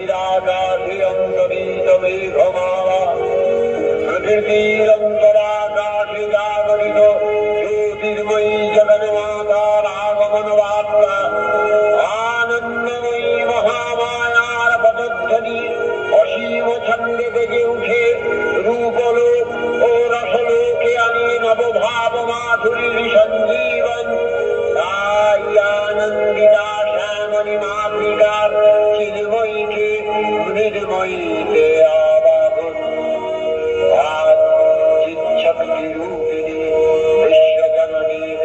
নিরাকাশে অন্তরিত মেঘমালা প্রকৃতির অন্তরাকাশে জাগরিত জ্যোতির্ময়ী জগন্মাতার আগমন বার্তা আনন্দময়ী মহামায়ার পদধ্বনি অসীম ছন্দে বেজে উঠে রূপলোক ও রসলোকে আনি নবভাব মাধুরীর সঞ্জীবন। তাই আনন্দিতা শ্যামণী মাতৃকার চিন্ময়ীকে মৃন্ময়ীতে আবাহন। চিচ্ছক্তি রূপিণী বিশ্বজননীর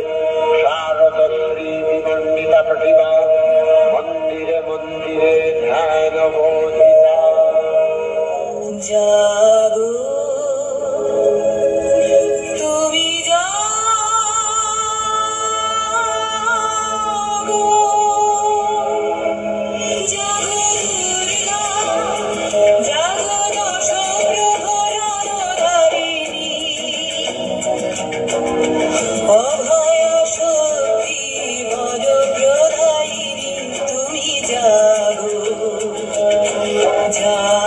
শারদ স্মৃতিমণ্ডিতা প্রতিভা মন্দিরে মন্দিরে ধ্যান বোধিতা। জাগো তুমি জাগো, জাগো দুর্গা, জাগো দশ প্রহরধারিণী, অভয় শক্তি বলপ্রদায়িনী তুমি জাগো, জাগো।